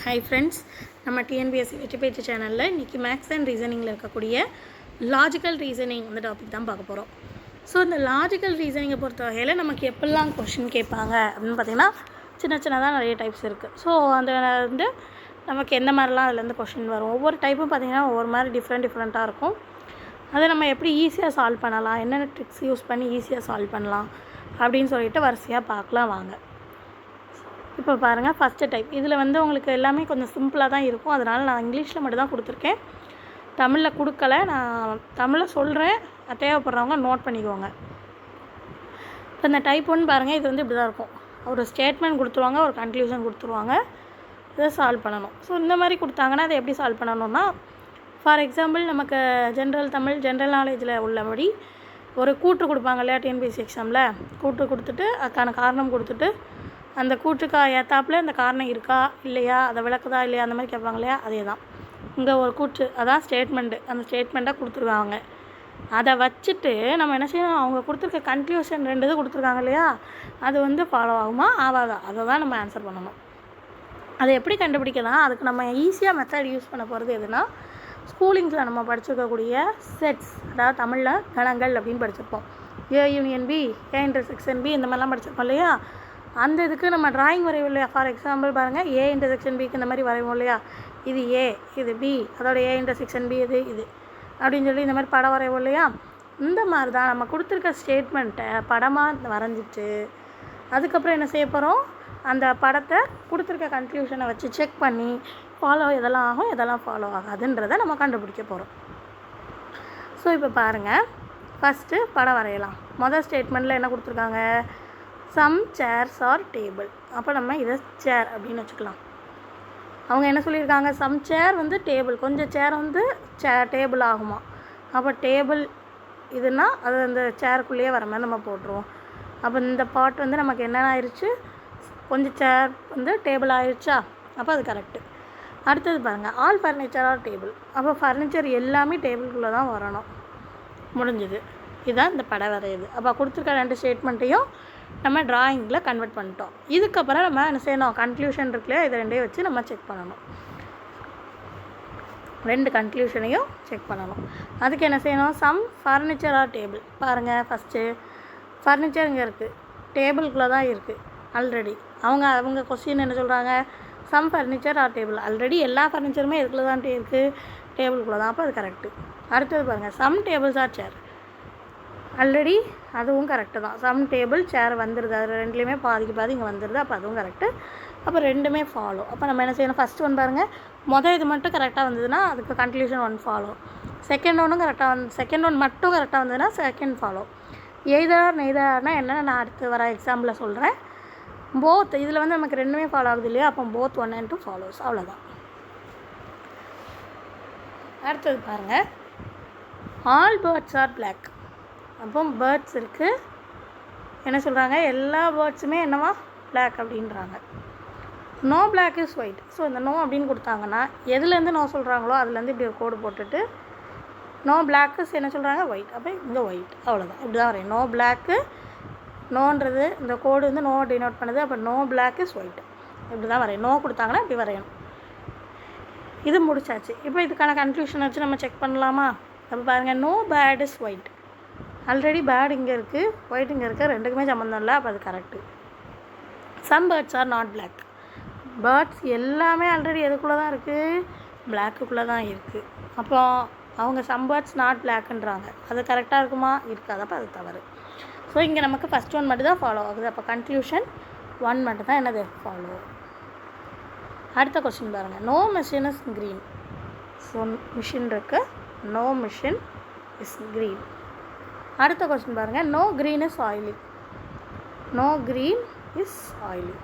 Hi friends, நம்ம TNPSC வெற்றி பேச்சு சேனலில் இன்றைக்கி மேக்ஸ் அண்ட் ரீசனிங்கில் இருக்கக்கூடிய லாஜிக்கல் ரீசனிங் அந்த டாபிக் தான் பார்க்க போகிறோம். ஸோ இந்த லாஜிக்கல் ரீசனிங்கை பொறுத்த வகையில் நமக்கு எப்படிலாம் கொஷின் கேட்பாங்க அப்படின்னு பார்த்திங்கன்னா சின்னதாக நிறைய டைப்ஸ் இருக்குது. ஸோ அந்த வந்து நமக்கு எந்த மாதிரிலாம் அதுலேருந்து கொஷின் வரும், ஒவ்வொரு டைப்பும் பார்த்திங்கன்னா ஒவ்வொரு மாதிரி டிஃப்ரெண்ட்டாக இருக்கும். அதை நம்ம எப்படி ஈஸியாக சால்வ் பண்ணலாம், என்னென்ன ட்ரிக்ஸ் யூஸ் பண்ணி ஈஸியாக சால்வ் பண்ணலாம் அப்படின்னு சொல்லிட்டு வரிசையாக பார்க்கலாம் வாங்க. இப்போ பாருங்கள், ஃபஸ்ட்டு டைப். இதில் வந்து உங்களுக்கு எல்லாமே கொஞ்சம் சிம்பிளாக தான் இருக்கும். அதனால் நான் இங்கிலீஷில் மட்டும் தான் கொடுத்துருக்கேன், தமிழில் கொடுக்கல. நான் தமிழில் சொல்கிறேன், தேவைப்படுறவங்க நோட் பண்ணிக்குவாங்க. இப்போ இந்த டைப் 1 பாருங்கள், இது வந்து இப்படி தான் இருக்கும். ஒரு ஸ்டேட்மெண்ட் கொடுத்துருவாங்க, ஒரு கன்க்ளூஷன் கொடுத்துருவாங்க, இதை சால்வ் பண்ணணும். ஸோ இந்த மாதிரி கொடுத்தாங்கன்னா அதை எப்படி சால்வ் பண்ணணும்னா, ஃபார் எக்ஸாம்பிள் நமக்கு ஜென்ரல் நாலேஜில் உள்ளபடி ஒரு கூற்று கொடுப்பாங்க இல்லையா, டிஎன்பிஎஸ்சி எக்ஸாமில் கூற்று கொடுத்துட்டு அதுக்கான காரணம் கொடுத்துட்டு அந்த கூற்றுக்கா ஏற்றாப்புல அந்த காரணம் இருக்கா இல்லையா, அதை விளக்குதா இல்லையா, அந்த மாதிரி கேட்பாங்க இல்லையா, அதே தான் இங்கே ஒரு கூற்று, அதான் ஸ்டேட்மெண்ட்டு. அந்த ஸ்டேட்மெண்ட்டாக கொடுத்துருவாங்க. அதை வச்சுட்டு நம்ம என்ன செய்யணும், அவங்க கொடுத்துருக்க கன்க்ளூஷன் 2 இது கொடுத்துருக்காங்க இல்லையா, அது வந்து ஃபாலோ ஆகுமா ஆகாதா, அதை தான் நம்ம ஆன்சர் பண்ணணும். அதை எப்படி கண்டுபிடிக்கலாம், அதுக்கு நம்ம ஈஸியாக மெத்தட் யூஸ் பண்ண போகிறது எதுனா, ஸ்கூலிங்ஸில் நம்ம படிச்சிருக்கக்கூடிய செட்ஸ், அதாவது தமிழில் கணங்கள் அப்படின்னு படிச்சிருப்போம். A union B, A intersection B, இந்த மாதிரிலாம் படிச்சிருப்போம் இல்லையா. அந்த இதுக்கு நம்ம ட்ராயிங் வரைவோம் இல்லையா. ஃபார் எக்ஸாம்பிள் பாருங்கள், ஏ இன்டர்செக்ஷன் பிக்கு இந்த மாதிரி வரைவோம் இல்லையா, இது ஏ, இது பி, அதோட ஏ இன்டர்செக்ஷன் பி இது அப்படின்னு சொல்லி இந்த மாதிரி படம் வரைவோம் இல்லையா. இந்த மாதிரி தான் நம்ம கொடுத்துருக்க ஸ்டேட்மெண்ட்டை படமாக வரைஞ்சிட்டு அதுக்கப்புறம் என்ன செய்ய போகிறோம், அந்த படத்தை கொடுத்துருக்க கன்க்ளூஷனை வச்சு செக் பண்ணி ஃபாலோ எதெல்லாம் ஆகும் எதெல்லாம் ஃபாலோ ஆகாதுன்றதை நம்ம கண்டுபிடிக்க போகிறோம். ஸோ இப்போ பாருங்கள், ஃபஸ்ட்டு படம் வரையலாம். மொதல் ஸ்டேட்மெண்ட்டில் என்ன கொடுத்துருக்காங்க, சம் சேர்ஸ் ஆர் டேபிள். அப்போ நம்ம இதை சேர் அப்படின்னு வச்சுக்கலாம். அவங்க என்ன சொல்லியிருக்காங்க, சம் சேர் வந்து டேபிள், கொஞ்சம் சேர் வந்து டேபிள் ஆகுமா. அப்போ டேபிள் இதுனா அது அந்த சேருக்குள்ளேயே வர மாதிரி நம்ம போட்டுருவோம். அப்போ இந்த பார்ட் வந்து நமக்கு என்னென்ன ஆயிடுச்சு, கொஞ்சம் சேர் வந்து டேபிள் ஆயிடுச்சா, அப்போ அது கரெக்டு. அடுத்தது பாருங்கள், ஆல் ஃபர்னிச்சர் ஆர் டேபிள். அப்போ ஃபர்னிச்சர் எல்லாமே டேபிள்குள்ளே தான் வரணும். முடிஞ்சுது. இதுதான் இந்த படம் வரையுது. அப்போ கொடுத்துருக்க 2 ஸ்டேட்மெண்ட்டையும் நம்ம ட்ராயிங்கில் கன்வெர்ட் பண்ணிட்டோம். இதுக்கப்புறம் நம்ம என்ன செய்யணும், கன்க்ளூஷன் இருக்குல்லையா, இதை 2ஐயும் வச்சு நம்ம செக் பண்ணணும். 2 கன்க்ளூஷனையும் செக் பண்ணணும். அதுக்கு என்ன செய்யணும், சம் ஃபர்னிச்சர் ஆர் டேபிள். பாருங்கள், ஃபஸ்ட்டு ஃபர்னிச்சர் இங்கே இருக்குது, டேபிள்குள்ளே தான் இருக்குது ஆல்ரெடி. அவங்க கொஸ்டின் என்ன சொல்கிறாங்க, some furniture are table. Already எல்லா ஃபர்னிச்சருமே இதுக்குள்ளே தான் இருக்குது, டேபிள்குள்ளே தான். அப்போ அது கரெக்டு. அடுத்தது பாருங்கள், சம் டேபிள்ஸ் ஆர் சேர். ஆல்ரெடி அதுவும் கரெக்டு தான். சம் டேபிள் சேர் வந்துடுது, அது 2லேயுமே பாதி இங்கே வந்துடுது. அப்போ அதுவும் கரெக்டு. அப்போ 2மே ஃபாலோ. அப்போ நம்ம என்ன செய்யணும், ஃபஸ்ட்டு ஒன் பாருங்கள், இது மட்டும் கரெக்டாக வந்ததுன்னா அதுக்கு கன்க்ளூஷன் 1 ஃபாலோ. செகண்ட் ஒன் மட்டும் கரெக்டாக வந்ததுன்னா செகண்ட் ஃபாலோ. எய்தர் நெய்தர்னா என்ன, நான் அடுத்து வர எக்ஸாம்பிளில் சொல்கிறேன். போத் இதில் வந்து நமக்கு 2மே ஃபாலோ ஆகுது இல்லையா, அப்போ போத் 1 and 2 ஃபாலோஸ், அவ்வளோதான். அடுத்தது பாருங்கள், ஆல் பேர்ட்ஸ் ஆர் பிளாக். அப்போ பேர்ட்ஸ் இருக்குது, என்ன சொல்கிறாங்க, எல்லா பேர்ட்ஸுமே என்னவா பிளாக் அப்படின்றாங்க. No black is white. So இந்த நோ அப்படின்னு கொடுத்தாங்கன்னா எதுலேருந்து நோ சொல்கிறாங்களோ அதுலேருந்து இப்படி ஒரு கோடு போட்டுட்டு நோ பிளாக்கு என்ன சொல்கிறாங்க, ஒயிட். அப்போ இங்கே ஒயிட், அவ்வளோதான். இப்படி தான் வரையும். நோ பிளாக்கு, நோன்றது இந்த கோடு வந்து நோ டினோட் பண்ணுது. அப்போ நோ பிளாக் இஸ் ஒயிட், இப்படி தான் வரையும். நோ கொடுத்தாங்கன்னா இப்படி வரையணும். இது முடிச்சாச்சு. இப்போ இதுக்கான கன்க்ளூஷன் வச்சு நம்ம செக் பண்ணலாமா. அப்போ பாருங்கள், no bat is white. Already bat இங்கே இருக்குது, ஒயிட் இங்கே இருக்குது, 2க்குமே சம்மந்தம் இல்லை. அப்போ அது correct. Some birds are not black. Birds எல்லாமே ஆல்ரெடி எதுக்குள்ளே தான் இருக்குது, பிளாக்குள்ளே தான் இருக்குது. அப்போ அவங்க சம் பேர்ட்ஸ் நாட் பிளாக்குன்றாங்க, அது கரெக்டாக இருக்குமா, இருக்காது. அப்போ அது தவறு. ஸோ இங்கே நமக்கு ஃபஸ்ட் ஒன் மட்டும் தான் ஃபாலோ ஆகுது. அப்போ கன்க்ளூஷன் 1 மட்டும் தான் என்னது ஃபாலோ. அடுத்த கொஸ்டின் பாருங்கள், no machine is green. So machine இருக்குது, நோ மிஷின் இஸ் க்ரீன். அடுத்த கொஸ்டின் பாருங்கள், no green is oily. No green is oily.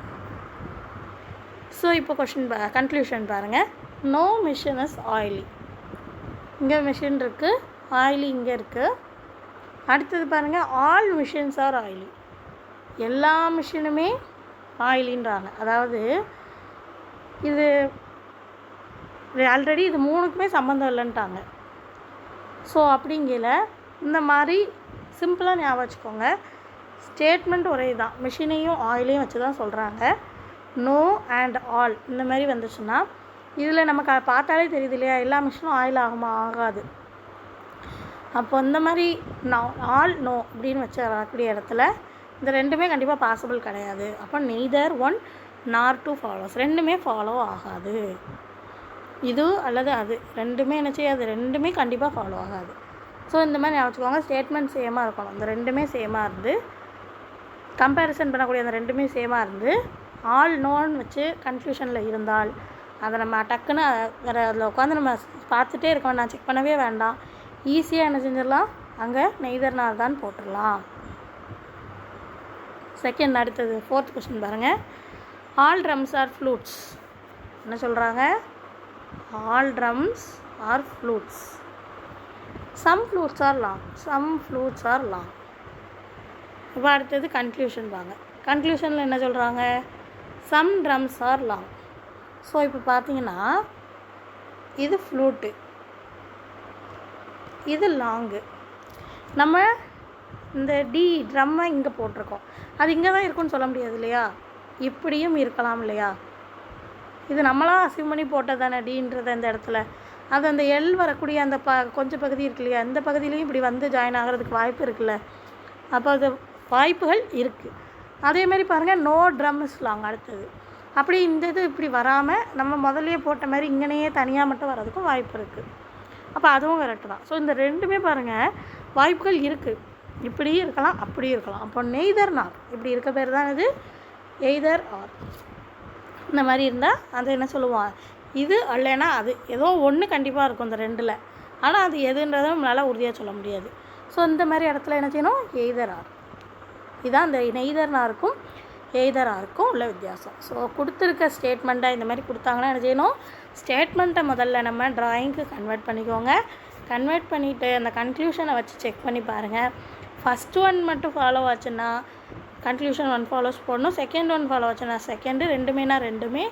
So இப்போ கன்க்ளூஷன் பாருங்கள், நோ மிஷின் இஸ் ஆயிலி. இங்கே மிஷின் இருக்குது, ஆயிலி இங்கே இருக்குது. அடுத்தது பாருங்கள், ஆல் மிஷின்ஸ் ஆர் ஆயிலி. எல்லா மிஷினுமே ஆயிலின்றாங்க. அதாவது இது ஆல்ரெடி இது 3க்குமே சம்மந்தம் இல்லைன்ட்டாங்க. ஸோ அப்படிங்கல இந்த மாதிரி சிம்பிளாக ஞாபகம் வச்சுக்கோங்க. ஸ்டேட்மெண்ட் ஒரே தான், மிஷினையும் ஆயிலையும் வச்சு தான் சொல்கிறாங்க. நோ அண்ட் ஆல் இந்த மாதிரி வந்துச்சுன்னா இதில் நமக்கு பார்த்தாலே தெரியுது இல்லையா, எல்லா மிஷினும் ஆயில் ஆகுமா? ஆகாது. அப்போ இந்த மாதிரி ஆல் நோ அப்படின்னு வச்சு வரக்கூடிய இடத்துல இந்த ரெண்டுமே கண்டிப்பாக பாசிபிள் கிடையாது. அப்போ நெய்தர் ஒன் நார் டூ ஃபாலோஸ், ரெண்டுமே ஃபாலோ ஆகாது. இது அல்லது அது ரெண்டுமே என்ன செய்யாது, ரெண்டுமே கண்டிப்பாக ஃபாலோ ஆகாது. ஸோ இந்த மாதிரி ஞாபகம் ஸ்டேட்மெண்ட் சேமாக இருக்கணும். இந்த ரெண்டுமே சேமாக இருந்து கம்பேரிசன் பண்ணக்கூடிய அந்த ரெண்டுமே சேமாக இருந்து ஆல் நோன்னு வச்சு கன்ஃபியூஷனில் இருந்தால் அதை நம்ம டக்குன்னு வேறு அதில் உட்காந்து நம்ம பார்த்துட்டே இருக்கோம், நான் செக் பண்ணவே வேண்டாம், ஈஸியாக என்ன செஞ்சிடலாம், அங்கே நெய்தர் நார் தான் போட்டுடலாம். செகண்ட் அடுத்தது 4th கொஸ்டின் பாருங்கள். All drums are flutes. என்ன சொல்கிறாங்க? All drums are flutes. Some flutes are long, some flutes are long. இப்போ அடுத்தது கன்க்ளூஷன் வாங்க. கன்க்ளூஷனில் என்ன சொல்கிறாங்க? Some drums are long. So இப்போ பார்த்தீங்கன்னா இது ஃப்ளூட்டு, இது லாங்கு. நம்ம இந்த டி ட்ரம்மை இங்கே போட்டிருக்கோம், அது இங்கே தான் இருக்குன்னு சொல்ல முடியாது இல்லையா, இப்படியும் இருக்கலாம் இல்லையா. இது நம்மளாக அசியூம் பண்ணி போட்டது தானே டீன்றதை இந்த இடத்துல. அது அந்த எல் வரக்கூடிய அந்த கொஞ்சம் பகுதி இருக்கு இல்லையா, இந்த பகுதியிலையும் இப்படி வந்து ஜாயின் ஆகிறதுக்கு வாய்ப்பு இருக்குல்ல. அப்போ அது வாய்ப்புகள் இருக்குது. அதேமாதிரி பாருங்கள், நோ ட்ரம் இஸ் லாங். அடுத்தது அப்படி இந்த இது இப்படி வராமல் நம்ம முதல்லையே போட்ட மாதிரி இங்கனையே தனியாக மட்டும் வர்றதுக்கும் வாய்ப்பு இருக்குது. அப்போ அதுவும் கரெக்டு தான். ஸோ இந்த ரெண்டுமே பாருங்கள் வாய்ப்புகள் இருக்குது, இப்படியும் இருக்கலாம் அப்படியும் இருக்கலாம். அப்போ நெய்தர் நார் இப்படி இருக்க பேர் தான் இது எய்தர் ஆர். இந்த மாதிரி இருந்தால் அது என்ன சொல்லுவோம், இது இல்லைன்னா அது, ஏதோ ஒன்று கண்டிப்பாக இருக்கும் இந்த ரெண்டில். ஆனால் அது எதுன்றதை நம்மளால் உறுதியாக சொல்ல முடியாது. ஸோ இந்த மாதிரி இடத்துல என்ன செய்யணும், எய்தர் ஆர். இதுதான் இந்த நெய்தர் நாருக்கும் எய்தர் ஆருக்கும் உள்ள வித்தியாசம். ஸோ கொடுத்துருக்க ஸ்டேட்மெண்ட்டாக இந்த மாதிரி கொடுத்தாங்கன்னா என்ன செய்யணும், ஸ்டேட்மெண்ட்டை முதல்ல நம்ம ட்ராயிங்க்கு கன்வெர்ட் பண்ணிக்கோங்க. கன்வெர்ட் பண்ணிவிட்டு அந்த கன்க்ளூஷனை வச்சு செக் பண்ணி பாருங்கள். ஃபஸ்ட்டு ஒன் மட்டும் ஃபாலோ ஆச்சுன்னா கன்க்ளூஷன் 1 ஃபாலோஸ் போடணும், செகண்ட் ஒன் ஃபாலோ ஆச்சுன்னா செகண்டு, ரெண்டுமேனா ரெண்டுமே.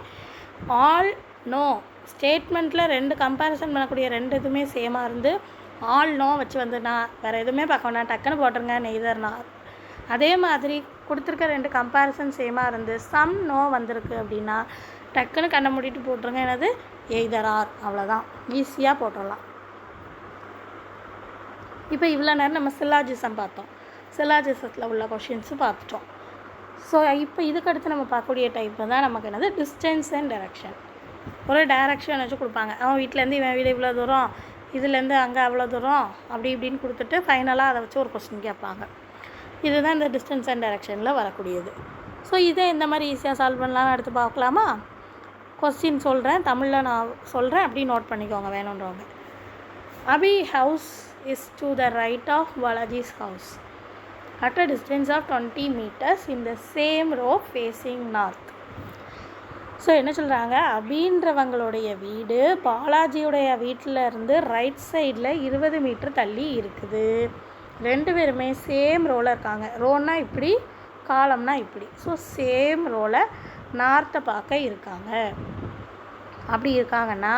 ஆல் நோ ஸ்டேட்மெண்ட்டில் ரெண்டு கம்பேரிசன் பண்ணக்கூடிய ரெண்டு இதுவுமே சேமாக இருந்து ஆல் நோ வச்சு வந்துன்னா வேறு எதுவுமே பார்க்க வேண்டாம், டக்குன்னு போட்டுருங்க நெய்தர் நார். அதே மாதிரி கொடுத்துருக்க ரெண்டு கம்பேரிசன் சேமாக இருந்து சம் நோ வந்திருக்கு அப்படின்னா டக்குன்னு கண்ணை மூடிட்டு போட்டுருங்க, என்னது எய்தர் ஆர். அவ்வளோதான், ஈஸியாக போட்டுடலாம். இப்போ இவ்வளோ நேரம் நம்ம சில்லாஜிசம் பார்த்தோம், சில்லாஜிசத்தில் உள்ள கொஷின்ஸும் பார்த்துட்டோம். ஸோ இப்போ இதுக்கடுத்து நம்ம பார்க்கக்கூடிய டைப்பு தான் நமக்கு என்னது டிஸ்டன்ஸ் அண்ட் டைரக்ஷன். ஒரு டைரக்ஷன் வச்சு கொடுப்பாங்க, அவன் வீட்டிலேருந்து இவன் வீடு இவ்வளோ தூரம், இதுலேருந்து அங்கே அவ்வளோ தூரம், அப்படி இப்படின்னு கொடுத்துட்டு ஃபைனலாக அதை வச்சு ஒரு கொஸ்டின் கேட்பாங்க. இதுதான் இந்த டிஸ்டன்ஸ் அண்ட் டைரக்ஷனில் வரக்கூடியது. ஸோ இதை இந்த மாதிரி ஈஸியாக சால்வ் பண்ணலாம்னு எடுத்து பார்க்கலாமா? கொஸ்டின் சொல்கிறேன், தமிழில் நான் சொல்கிறேன், அப்படி நோட் பண்ணிக்கோங்க வேணுன்றவங்க. Abhi house is to the right of Balaji's house at a distance of 20 meters in the same row facing north. So என்ன சொல்கிறாங்க, அபின்றவங்களுடைய வீடு பாலாஜியுடைய வீட்டில் இருந்து ரைட் சைடில் 20 மீட்டர் தள்ளி இருக்குது. ரெண்டு பேருமே சேம் ரோவில் இருக்காங்க. ரோன்னா இப்படி, காலம்னா இப்படி. ஸோ சேம் ரோவில் நார்த்தை பார்க்க இருக்காங்க. அப்படி இருக்காங்கன்னா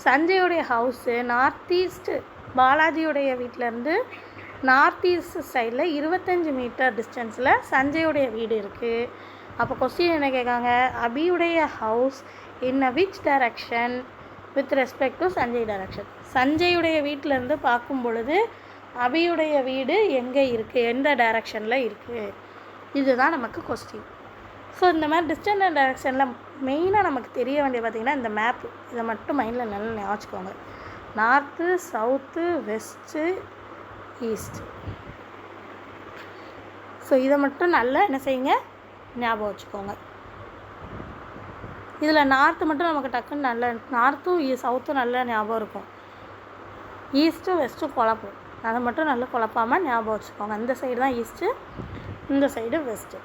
சஞ்சயோடைய ஹவுஸு நார்த் ஈஸ்ட்டு, பாலாஜியுடைய வீட்டிலேருந்து நார்த் ஈஸ்ட் சைடில் 25 மீட்டர் டிஸ்டன்ஸில் சஞ்சயோடைய வீடு இருக்குது. அப்போ கொஸ்டின் என்ன கேட்காங்க, அபியுடைய house in a which direction with respect to Sanjay direction. சஞ்சயுடைய வீட்டிலேருந்து பார்க்கும் பொழுது அபியுடைய வீடு எங்கே இருக்குது, எந்த டைரக்ஷனில் இருக்குது, இதுதான் நமக்கு கொஸ்டின். ஸோ இந்த மாதிரி டிஸ்டன்ஸ் அண்ட் டைரக்ஷனில் மெயினாக நமக்கு தெரிய வேண்டிய பார்த்திங்கன்னா இந்த மேப், இதை மட்டும் மைண்டில் நல்லா ஞாபகம். North, south, west, east. So இதை மட்டும் நல்லா என்ன செய்யுங்க, ஞாபகம் வச்சுக்கோங்க. இதில் நார்த்து மட்டும் நமக்கு டக்குன்னு நல்ல, நார்த்தும் சவுத்தும் நல்லா ஞாபகம் இருக்கும். ஈஸ்ட்டும் வெஸ்ட்டும் குழப்பம், அதை மட்டும் நல்லா குழப்பாமல் ஞாபகம் வச்சுக்கோங்க. இந்த சைடு தான் ஈஸ்ட்டு, இந்த சைடு வெஸ்ட்டு.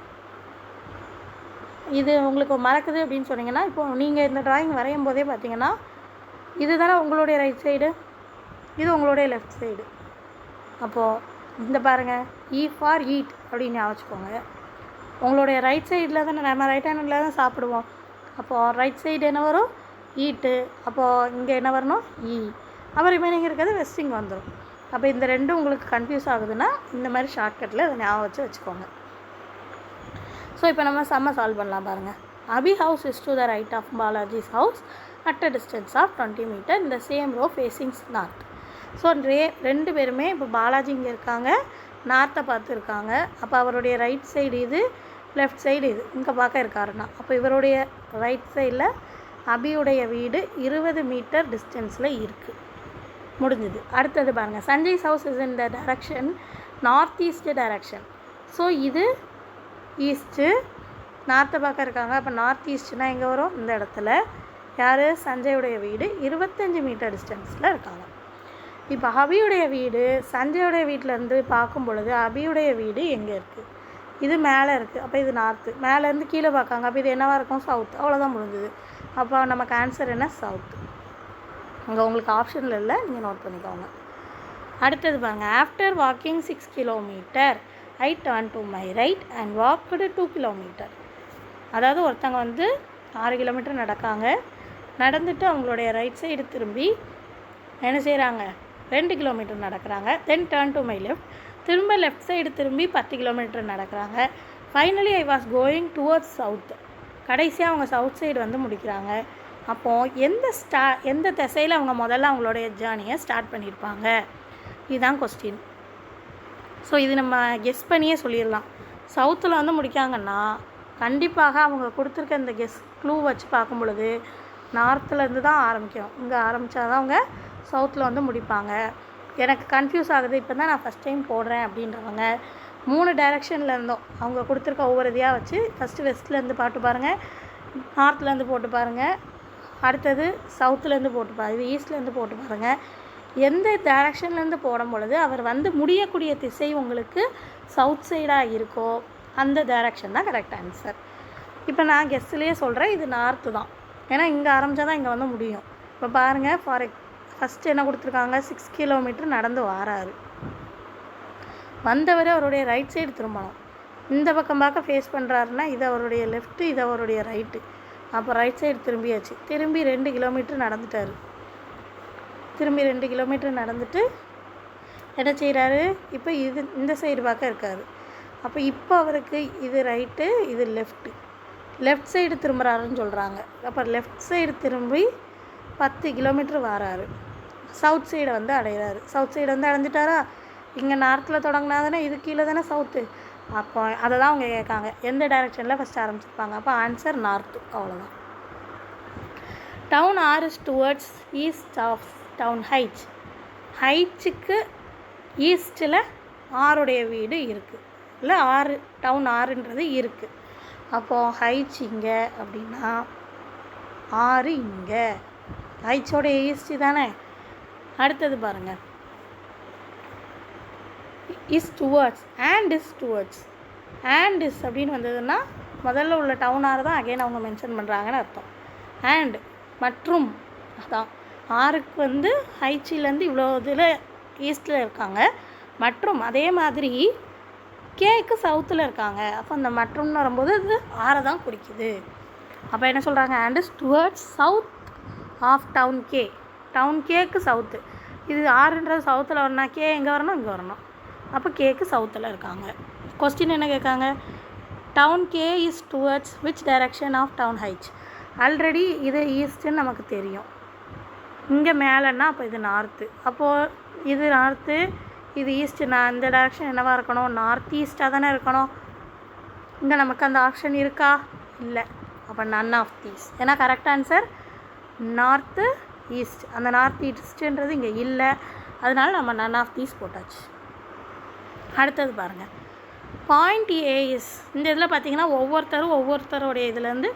இது உங்களுக்கு மறக்குது அப்படின்னு சொன்னீங்கன்னா, இப்போது நீங்கள் இந்த ட்ராயிங் வரையும் போதே பார்த்தீங்கன்னா இது தானே உங்களுடைய ரைட் சைடு, இது உங்களுடைய லெஃப்ட் சைடு. அப்போது இந்த பாருங்கள், ஈ ஃபார் ஈட் அப்படின்னு ஞாபகம் வச்சுக்கோங்க. உங்களுடைய ரைட் சைடில் தானே, நம்ம ரைட் ஹேண்டில் தான் சாப்பிடுவோம். அப்போது ரைட் சைடு என்ன வரும், ஈட்டு. அப்போது இங்கே என்ன வரணும், ஈ. அப்புறம் ரிமைனிங் இருக்கிறது வெஸ்டிங் வந்துடும். அப்போ இந்த ரெண்டும் உங்களுக்கு கன்ஃபியூஸ் ஆகுதுன்னா இந்த மாதிரி ஷார்ட்கட்டில் இதை ஞாபகம் வச்சுக்கோங்க. ஸோ இப்போ நம்ம சம்ம சால்வ் பண்ணலாம் பாருங்கள். Abhi house is to the right of Balaji's house at a distance of 20 meter in the same row facing north. So ரெண்டு பேருமே இப்போ பாலாஜி இங்கே இருக்காங்க, நார்த்தை பார்த்து இருக்காங்க. அப்போ அவருடைய ரைட் சைடு இது, லெஃப்ட் சைடு இது, இங்கே பார்க்க இருக்காருன்னா அப்போ இவருடைய ரைட் சைடில் அபியுடைய வீடு 20 மீட்டர் டிஸ்டன்ஸில் இருக்குது. முடிஞ்சுது. அடுத்தது பாருங்கள், Sanjay's house is in the direction north east direction. So இது ஈஸ்ட்டு, நார்த்தை பார்க்க இருக்காங்க. அப்போ நார்த் ஈஸ்ட்னால் எங்கே வரும்? இந்த இடத்துல. யார்? சஞ்சயுடைய வீடு 25 மீட்டர் டிஸ்டன்ஸில் இருக்காங்க. இப்போ அபியுடைய வீடு சஞ்சயோடைய வீட்டிலேருந்து பார்க்கும் பொழுது அபியுடைய வீடு எங்கே இருக்குது? இது மேலே இருக்குது. அப்போ இது நார்த்து. மேலேருந்து கீழே பார்க்காங்க. அப்போ இது என்னவாக இருக்கும்? சவுத். அவ்வளோதான் முடிஞ்சுது. அப்போ நமக்கு ஆன்சர் என்ன? சவுத். அங்கே உங்களுக்கு ஆப்ஷனில் இல்லை, நீங்கள் நோட் பண்ணிக்கோங்க. அடுத்தது பாருங்கள், after walking 6 kilometre I turn to my right and walked 2 kilometre. அதாவது ஒருத்தங்க 6 கிலோமீட்டர் நடக்காங்க. நடந்துட்டு அவங்களுடைய ரைட் சைடு திரும்பி என்ன செய்கிறாங்க? 2 கிலோமீட்டர் நடக்கிறாங்க. Then turn to my left, திரும்ப லெஃப்ட் சைடு திரும்பி 10 கிலோமீட்டர் நடக்கிறாங்க. Finally I was going towards south. கடைசியாக அவங்க சவுத் சைடு முடிக்கிறாங்க. அப்போது எந்த திசையில் அவங்க முதல்ல அவங்களுடைய ஜேர்னியை ஸ்டார்ட் பண்ணியிருப்பாங்க? இதுதான் கொஸ்டின். ஸோ இது நம்ம கெஸ் பண்ணியே சொல்லிடலாம். சவுத்தில் முடிக்காங்கன்னா கண்டிப்பாக அவங்க கொடுத்துருக்க இந்த க்ளூ வச்சு பார்க்கும் பொழுது நார்த்துலேருந்து தான் ஆரம்பிக்கும். இங்கே ஆரம்பித்தா தான் அவங்க சவுத்தில் முடிப்பாங்க. எனக்கு கன்ஃபியூஸ் ஆகுது, இப்போ தான் நான் ஃபஸ்ட் டைம் போடுறேன் அப்படின்றவங்க 3 டைரெக்ஷனில் இருந்தோம் அவங்க கொடுத்துருக்க ஒவ்வொரு இதையாக வச்சு ஃபஸ்ட்டு வெஸ்ட்லேருந்து பாட்டு பாருங்கள், நார்த்லேருந்து போட்டு பாருங்கள், அடுத்தது சவுத்துலேருந்து போட்டு இது ஈஸ்ட்லேருந்து போட்டு பாருங்கள். எந்த டைரெக்ஷன்லேருந்து போடும் பொழுது அவர் முடியக்கூடிய திசை உங்களுக்கு சவுத் சைடாக இருக்கோ அந்த டைரெக்ஷன் தான் கரெக்ட் ஆன்சர். இப்போ நான் கெஸ்ட்லேயே சொல்கிறேன், இது நார்த்து தான். ஏன்னா இங்கே ஆரம்பித்தா தான் இங்கே முடியும். இப்போ பாருங்கள், ஃபஸ்ட்டு என்ன கொடுத்துருக்காங்க? 6 கிலோமீட்டர் நடந்து வாராரு. வந்தவர் அவருடைய ரைட் சைடு திரும்பணும். இந்த பக்கம் பார்க்க ஃபேஸ் பண்ணுறாருன்னா இது அவருடைய லெஃப்ட்டு, இது அவருடைய ரைட்டு. அப்போ ரைட் சைடு திரும்பியாச்சு. திரும்பி 2 கிலோமீட்டர் நடந்துட்டார். திரும்பி 2 கிலோமீட்டர் நடந்துட்டு என்ன செய்கிறாரு? இப்போ இந்த சைடு பார்க்க இருக்கார். அப்போ இப்போ அவருக்கு இது ரைட்டு, இது லெஃப்ட் சைடு திரும்புகிறாருன்னு சொல்கிறாங்க. அப்போ லெஃப்ட் சைடு திரும்பி 10 கிலோமீட்டர் வராரு. சவுத் சைடை அடைகிறாரு. South side அடைஞ்சிட்டாரா? இங்கே நார்த்தில் தொடங்கினா தானே இது கீழே தானே சவுத்து. அப்போ அதை தான் அவங்க கேட்காங்க, எந்த டைரெக்ஷனில் ஃபஸ்ட் ஆரம்பிச்சிருப்பாங்க. அப்போ ஆன்சர் நார்த்து. அவ்வளோதான். Town R is towards east of town heights. ஹைட்ஸுக்கு ஈஸ்ட்டில் ஆருடைய வீடு இருக்குது. இல்லை டவுன் ஆறுன்றது இருக்குது. அப்போது ஹைட்ஸ் இங்கே அப்படின்னா ஆறு இங்கே. ஹைட்ஸோடைய ஈஸ்ட்டு தானே. அடுத்தது பாருங்கள், is towards and is towards. And is அப்படின்னு வந்ததுன்னா முதல்ல உள்ள டவுன் ஆறு தான் அகைன் அவங்க மென்ஷன் பண்ணுறாங்கன்னு அர்த்தம். அண்ட் மற்றும் அதான் ஆறுக்கு ஹைச்சிலேருந்து இவ்வளோ இதில் ஈஸ்ட்டில் இருக்காங்க. மற்றும் அதே மாதிரி கேக்கு சவுத்தில் இருக்காங்க. அப்போ அந்த மற்றும்னு வரும்போது அது ஆறை தான் குறிக்குது. அப்போ என்ன சொல்கிறாங்க? And is towards south of town K. Town கேக்கு சவுத்து. இது ஆறுன்றது சவுத்தில் வரணும்னா கே எங்கே வரணும்? இங்கே வரணும். அப்போ கேக்கு சவுத்தில் இருக்காங்க. கொஸ்டின் என்ன கேட்காங்க? Town K is towards which direction of town heights. Already இது ஈஸ்ட்டுன்னு நமக்கு தெரியும். இங்கே மேலேன்னா அப்போ இது நார்த்து. அப்போது இது நார்த்து, இது ஈஸ்ட்டு. நான் இந்த டைரக்ஷன் என்னவாக இருக்கணும்? நார்த் ஈஸ்ட்டாக தானே இருக்கணும். இங்கே நமக்கு அந்த ஆப்ஷன் இருக்கா? இல்லை. அப்போ நன் ஆஃப் தீஸ். ஏன்னா கரெக்ட் ஆன்சர் நார்த்து ஈஸ்ட். அந்த நார்த் ஈஸ்ட்டுன்றது இங்கே இல்லை. அதனால நம்ம நன் ஆஃப் தீஸ் போட்டாச்சு. அடுத்தது பாருங்கள், பாயிண்ட் ஏ இஸ். இந்த இதில் பார்த்தீங்கன்னா ஒவ்வொருத்தருடைய இதுலேருந்து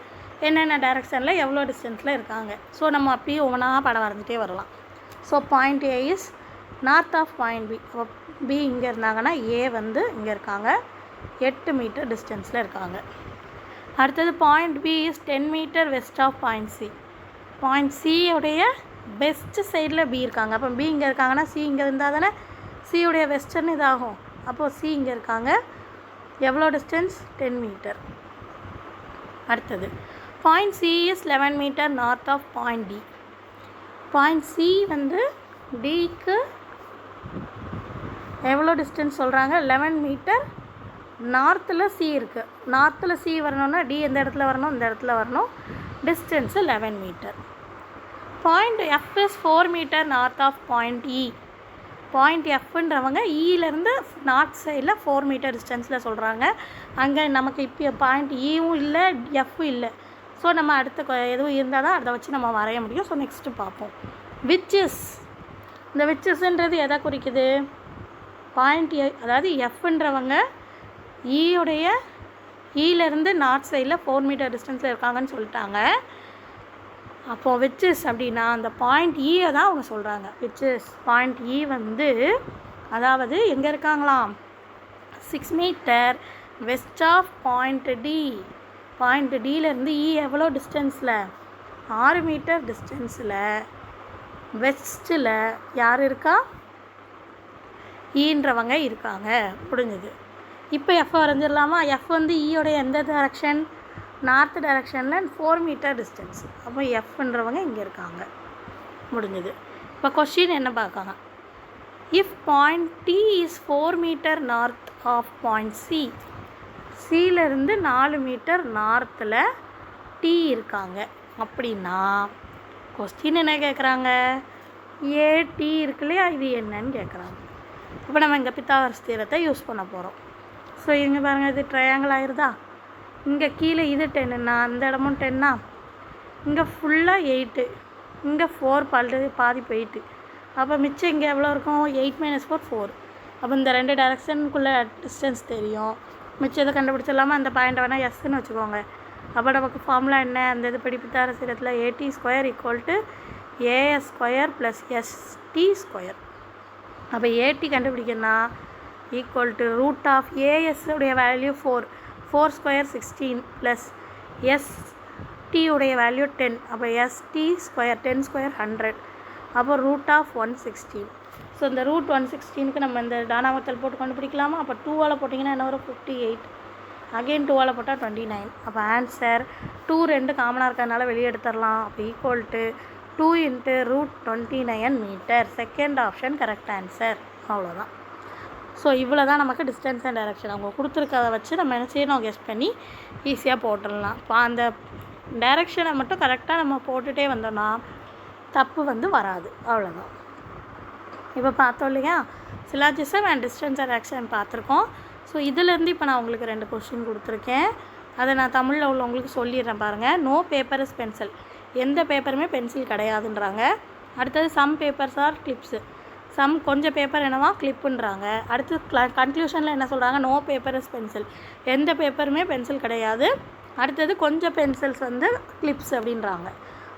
என்னென்ன டைரக்ஷனில் எவ்வளோ டிஸ்டன்ஸில் இருக்காங்க. ஸோ நம்ம அப்பயே ஒவ்வொன்றா படம் வரைஞ்சிட்டே வரலாம். So point A is north of point B. அப்போ பி இங்கே இருந்தாங்கன்னா ஏ இங்கே இருக்காங்க, 8 மீட்டர் டிஸ்டன்ஸில் இருக்காங்க. அடுத்தது point B is 10 metre west of point C. Point சியோடைய வெஸ்ட் சைடில் பி இருக்காங்க. அப்போ பி இங்கே இருக்காங்கன்னா சி இங்கே இருந்தால் தானே சியோடைய வெஸ்டர்னு இதாகும். அப்போது சி இங்கே இருக்காங்க. எவ்வளோ டிஸ்டன்ஸ்? 10 மீட்டர். அடுத்தது point C is 11 metre north of point D. Point C டிக்கு எவ்வளோ டிஸ்டன்ஸ் சொல்கிறாங்க? 11 மீட்டர் நார்த்தில் சி இருக்குது. நார்த்தில் சி வரணும்னா டி எந்த இடத்துல வரணும், இந்த இடத்துல வரணும். Distance 11 metre. Point F is 4 metre north of point E. Point எஃப்ன்றவங்க இலேருந்து நார்த் சைடில் 4 மீட்டர் டிஸ்டன்ஸில் சொல்கிறாங்க. அங்கே நமக்கு இப்போ பாயிண்ட் இயும் இல்லை, எஃப்பும் இல்லை. ஸோ நம்ம அடுத்த எதுவும் இருந்தால் தான் அதை வச்சு நம்ம வரைய முடியும். ஸோ நெக்ஸ்ட்டு பார்ப்போம். விச்சஸ். இந்த விச்சஸ்ன்றது எதை குறிக்குது? பாயிண்ட் அதாவது எஃப்ன்றவங்க ஈயுடைய ஈலேருந்து நார்த் சைடில் 4 மீட்டர் டிஸ்டன்ஸில் இருக்காங்கன்னு சொல்லிட்டாங்க. அப்போது விச்சஸ் அப்படின்னா அந்த பாயிண்ட் ஈயை தான் அவங்க சொல்கிறாங்க. விச்சஸ் பாயிண்ட் இ வந்து அதாவது எங்கே இருக்காங்களாம்? 6 metre west of point D. Point டியிலேருந்து இ எவ்வளோ டிஸ்டன்ஸில்? 6 மீட்டர் டிஸ்டன்ஸில் வெஸ்ட்டில் யார் இருக்கா? ஈன்றவங்க இருக்காங்க. முடிஞ்சது. இப்போ எஃப் வரைஞ்சிடலாமா? எஃப் வந்து ஈயோடைய எந்த டைரக்ஷன்? நார்த் டைரக்ஷனில் 4 மீட்டர் டிஸ்டன்ஸ். அப்போ எஃப்ன்றவங்க இங்கே இருக்காங்க. முடிஞ்சது. இப்போ கொஸ்டின் என்ன பார்க்காங்க? If point D is 4 metre north of point C. சியிலேருந்து 4 மீட்டர் நார்த்தில் டி இருக்காங்க அப்படின்னா கொஸ்டின் என்ன கேட்குறாங்க? ஏடி இருக்கு இல்லையா, இது என்னன்னு கேட்குறாங்க. இப்போ நம்ம இங்கே பித்தாகரஸ் தியரத்தை யூஸ் பண்ண போகிறோம். ஸோ இங்கே பாருங்கள், இது ட்ரையாங்கிள் ஆயிருதா? இங்கே கீழே இது 10ன்னா அந்த இடமும் 10னா, இங்கே ஃபுல்லாக 8, இங்கே 4 பாதி போயிட்டு, அப்போ மிச்சம் இங்கே எவ்வளோ இருக்கும்? 8 - 4 4. அப்போ இந்த 2 டைரக்ஷனுக்குள்ளே டிஸ்டன்ஸ் தெரியும். மிச்சம் இதை கண்டுபிடிச்சிடலாமா? அந்த பாயிண்ட்டை வேணால் எஸ்ன்னு வச்சுக்கோங்க. அப்போ நமக்கு ஃபார்முலா என்ன? அந்த இது பித்தாகரஸ் தியரத்தில் AT² = AS² + ST². அப்போ AT கண்டுபிடிக்கணும்னா = √AS உடைய வேல்யூ 4, 4² 16 ப்ளஸ் ST உடைய வேல்யூ 10. அப்போ ST², 10² 100. அப்போ √116. ஸோ இந்த √116க்கு நம்ம இந்த டானாமத்தல் போட்டு கண்டுபிடிக்கலாமா? அப்போ 2ஆல் போட்டிங்கன்னா என்ன வரும்? 58. அகெயின் 2ஆல் போட்டால் 29. அப்போ ஆன்சர் 2 2 காமனாக இருக்கிறதுனால வெளியே எடுத்துடலாம். அப்போ = 2 × √29 metre. Second option correct answer. அவ்வளோதான். ஸோ இவ்வளோ தான் நமக்கு டிஸ்டன்ஸ் அண்ட் டைரக்ஷன். அவங்க கொடுத்துருக்கதை வச்சு நம்ம என்ன செய்யணும்? கெஸ் பண்ணி ஈஸியாக போட்டுடலாம். இப்போ அந்த டைரக்ஷனை மட்டும் கரெக்டாக நம்ம போட்டுகிட்டே வந்தோம்னா தப்பு வந்து வராது. அவ்வளோதான். இப்போ பார்த்தோம் இல்லையா, syllogism and distance and direction பார்த்துருக்கோம். ஸோ இதிலேருந்து இப்போ நான் உங்களுக்கு 2 கொஸ்டின் கொடுத்துருக்கேன். அதை நான் தமிழில் உள்ளவங்களுக்கு சொல்லிடுறேன் பாருங்கள். No paper is pencil. எந்த பேப்பருமே பென்சில் கிடையாதுன்றாங்க. அடுத்தது சம் பேப்பர்ஸ் ஆர் கிளிப்ஸு. சம் கொஞ்சம் பேப்பர் என்னவா கிளிப்புன்றாங்க. அடுத்து கன்க்ளூஷனில் என்ன சொல்கிறாங்க? No paper is pencil. எந்த பேப்பருமே பென்சில் கிடையாது. அடுத்தது கொஞ்சம் பென்சில்ஸ் வந்து கிளிப்ஸ் அப்படின்றாங்க.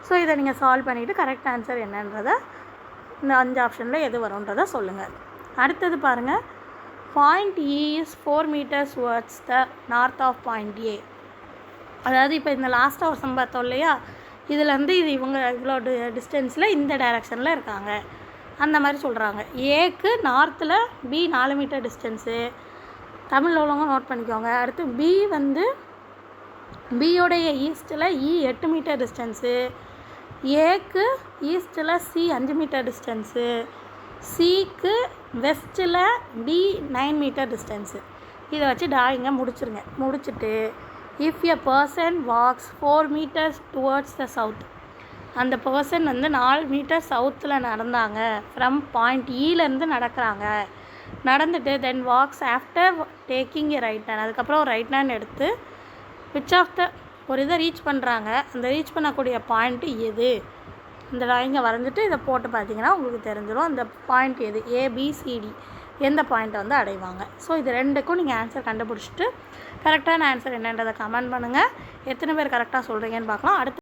ஸோ இதை நீங்கள் சால்வ் பண்ணிவிட்டு கரெக்ட் ஆன்சர் என்னன்றதை இந்த 5 ஆப்ஷனில் எது வரும்ன்றதை சொல்லுங்கள். அடுத்தது பாருங்கள். Point E is 4 metres towards the north of point A. அதாவது இப்போ இந்த லாஸ்ட்டாக ஒரு சம் பார்த்தோம் இல்லையா, இதுலேருந்து இது இவங்க இவ்வளோ டிஸ்டன்ஸில் இந்த டைரக்ஷனில் இருக்காங்க அந்த மாதிரி சொல்கிறாங்க. ஏக்கு நார்த்தில் பி 4 மீட்டர் டிஸ்டன்ஸு. தமிழில் உள்ளவங்க நோட் பண்ணிக்கோங்க. அடுத்து பி வந்து பியோடைய ஈஸ்ட்டில் இ 8 மீட்டர் டிஸ்டன்ஸு. ஏக்கு ஈஸ்ட்டில் சி 5 மீட்டர் டிஸ்டன்ஸு. சிக்கு வெஸ்ட்டில் டி 9 மீட்டர் டிஸ்டன்ஸு. இதை வச்சு டாயிங்கை முடிச்சுருங்க. முடிச்சுட்டு if a person walks 4 metres towards the south. அந்த பர்சன் வந்து 4 மீட்டர் சவுத்தில் நடந்தாங்க. ஃப்ரம் பாயிண்ட் ஈலேருந்து நடக்கிறாங்க. நடந்துட்டு then walks after taking a right hand. அதுக்கப்புறம் ஒரு ரைட் ஹேண்ட் எடுத்து விச் ஆஃப் த ஒரு இதை ரீச் பண்ணுறாங்க. அந்த ரீச் பண்ணக்கூடிய பாயிண்ட்டு எது? இந்த ட்ராயிங்கை வரைஞ்சிட்டு இதை போட்டு பார்த்தீங்கன்னா உங்களுக்கு தெரிஞ்சிடும் அந்த பாயிண்ட் எது. ABCD எந்த பாயிண்ட்டை வந்து அடைவாங்க. ஸோ இது 2க்கும் நீங்கள் ஆன்சர் கண்டுபிடிச்சிட்டு கரெக்டான ஆன்சர் என்னன்றதை கமெண்ட் பண்ணுங்கள். எத்தனை பேர் கரெக்டாக சொல்கிறீங்கன்னு பார்க்கலாம். அடுத்து